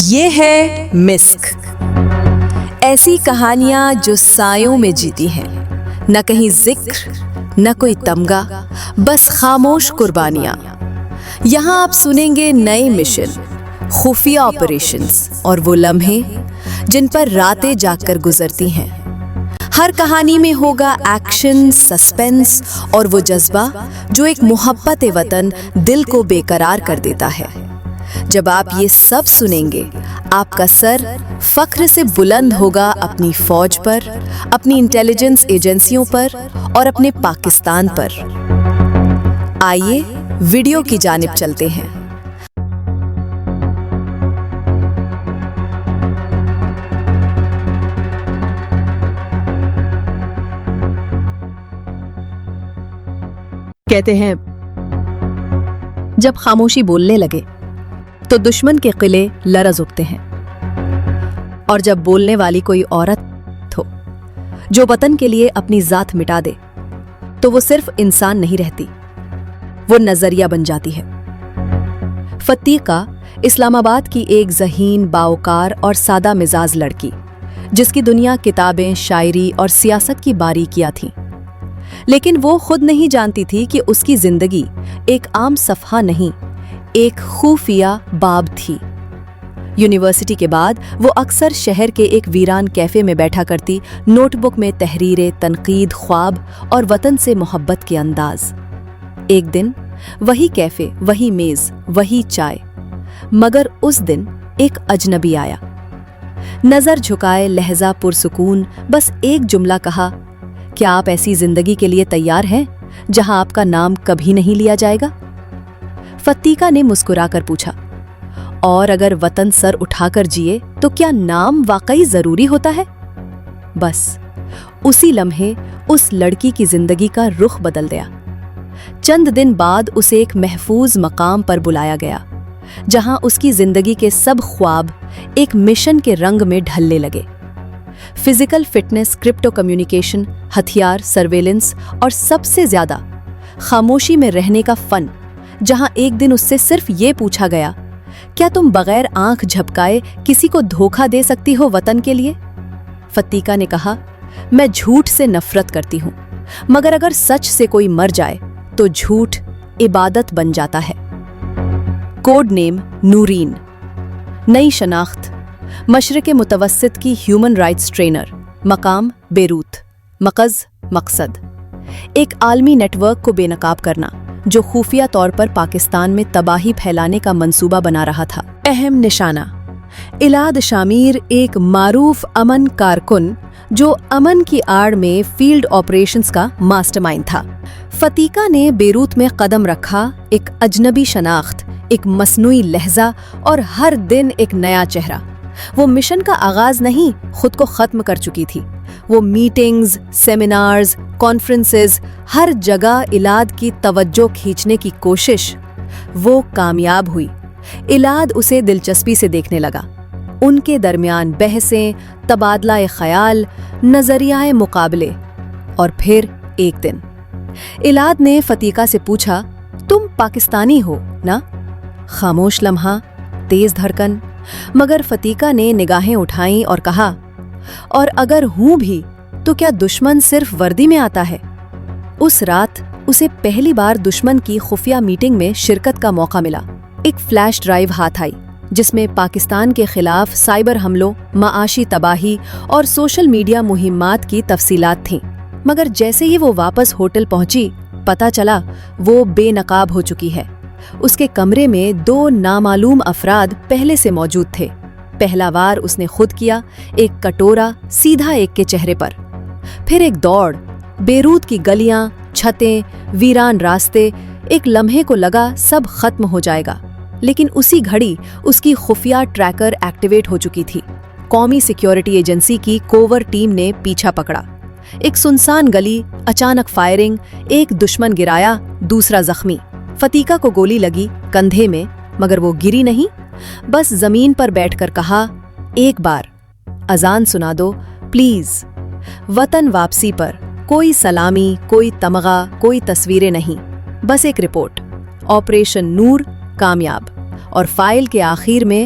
یہ ہے مسک، ایسی کہانیاں جو سایوں میں جیتی ہیں، نہ کہیں ذکر نہ کوئی تمغہ، بس خاموش قربانیاں۔ یہاں آپ سنیں گے نئے مشن، خفیہ آپریشنز اور وہ لمحے جن پر راتیں جاگ کر گزرتی ہیں۔ ہر کہانی میں ہوگا ایکشن، سسپنس اور وہ جذبہ جو ایک محبت وطن دل کو بے قرار کر دیتا ہے۔ جب آپ یہ سب سنیں گے، آپ کا سر فخر سے بلند ہوگا اپنی فوج پر، اپنی انٹیلیجنس ایجنسیوں پر اور اپنے پاکستان پر۔ آئیے ویڈیو کی جانب چلتے ہیں۔ کہتے ہیں جب خاموشی بولنے لگے تو دشمن کے قلعے لرز اٹھتے ہیں، اور جب بولنے والی کوئی عورت ہو جو وطن کے لیے اپنی ذات مٹا دے تو وہ صرف انسان نہیں رہتی، وہ نظریہ بن جاتی ہے۔ فتیقہ اسلام آباد کی ایک ذہین، باوقار اور سادہ مزاج لڑکی، جس کی دنیا کتابیں، شاعری اور سیاست کی باریکیاں تھیں، لیکن وہ خود نہیں جانتی تھی کہ اس کی زندگی ایک عام صفحہ نہیں، ایک خفیہ باب تھی۔ یونیورسٹی کے بعد وہ اکثر شہر کے ایک ویران کیفے میں بیٹھا کرتی، نوٹ بک میں تحریریں، تنقید، خواب اور وطن سے محبت کے انداز۔ ایک دن وہی کیفے، وہی میز، وہی چائے، مگر اس دن ایک اجنبی آیا۔ نظر جھکائے، لہجہ پرسکون، بس ایک جملہ کہا، کیا آپ ایسی زندگی کے لیے تیار ہیں جہاں آپ کا نام کبھی نہیں لیا جائے گا؟ فتیقہ نے مسکرا کر پوچھا، اور اگر وطن سر اٹھا کر جیے تو کیا نام واقعی ضروری ہوتا ہے؟ بس اسی لمحے اس لڑکی کی زندگی کا رخ بدل گیا۔ چند دن بعد اسے ایک محفوظ مقام پر بلایا گیا، جہاں اس کی زندگی کے سب خواب ایک مشن کے رنگ میں ڈھلنے لگے۔ فزیکل فٹنس، کرپٹو کمیونیکیشن، ہتھیار، سرویلنس اور سب سے زیادہ خاموشی میں رہنے کا فن، جہاں ایک دن اس سے صرف یہ پوچھا گیا، کیا تم بغیر آنکھ جھپکائے کسی کو دھوکہ دے سکتی ہو وطن کے لیے؟ فتیقہ نے کہا، میں جھوٹ سے نفرت کرتی ہوں، مگر اگر سچ سے کوئی مر جائے تو جھوٹ عبادت بن جاتا ہے۔ کوڈ نیم نورین، نئی شناخت، مشرق متوسط کی ہیومن رائٹس ٹرینر، مقام بیروت، مقصد مقصد ایک عالمی نیٹ ورک کو بے نقاب کرنا جو خفیہ طور پر پاکستان میں تباہی پھیلانے کا منصوبہ بنا رہا تھا۔ اہم نشانہ، ایلاد شامیر، ایک معروف امن کارکن جو امن کی آڑ میں فیلڈ آپریشنز کا ماسٹر مائنڈ تھا۔ فتیقہ نے بیروت میں قدم رکھا، ایک اجنبی شناخت، ایک مصنوعی لہجہ اور ہر دن ایک نیا چہرہ۔ وہ مشن کا آغاز نہیں، خود کو ختم کر چکی تھی۔ وہ میٹنگز، سیمینارز، کانفرنسز، ہر جگہ ایلاد کی توجہ کھینچنے کی کوشش، وہ کامیاب ہوئی۔ ایلاد اسے دلچسپی سے دیکھنے لگا۔ ان کے درمیان بحثیں، تبادلہ خیال، نظریہ مقابلے، اور پھر ایک دن ایلاد نے فتیقہ سے پوچھا، تم پاکستانی ہو نا؟ خاموش لمحہ، تیز دھڑکن، مگر فتیقہ نے نگاہیں اٹھائیں اور کہا، اور اگر ہوں بھی تو کیا دشمن صرف وردی میں آتا ہے؟ اس رات اسے پہلی بار دشمن کی خفیہ میٹنگ میں شرکت کا موقع ملا۔ ایک فلیش ڈرائیو ہاتھ آئی جس میں پاکستان کے خلاف سائبر حملوں، معاشی تباہی اور سوشل میڈیا مہمات کی تفصیلات تھیں، مگر جیسے ہی وہ واپس ہوٹل پہنچی، پتہ چلا وہ بے نقاب ہو چکی ہے۔ اس کے کمرے میں 2 نامعلوم افراد پہلے سے موجود تھے۔ پہلا وار اس نے خود کیا، ایک کٹورا سیدھا ایک کے چہرے پر، پھر ایک دوڑ، بیروت کی گلیاں، چھتیں، ویران راستے۔ ایک لمحے کو لگا سب ختم ہو جائے گا، لیکن اسی گھڑی اس کی خفیہ ٹریکر ایکٹیویٹ ہو چکی تھی۔ قومی سیکیورٹی ایجنسی کی کوور ٹیم نے پیچھا پکڑا۔ ایک سنسان گلی، اچانک فائرنگ، ایک دشمن گرایا، دوسرا زخمی۔ فتیقہ کو گولی لگی کندھے میں، مگر وہ گری نہیں، بس زمین پر بیٹھ کر کہا، ایک بار اذان سنا دو پلیز۔ وطن واپسی پر کوئی سلامی، کوئی تمغہ، کوئی تصویریں نہیں، بس ایک رپورٹ، آپریشن نور کامیاب، اور فائل کے آخر میں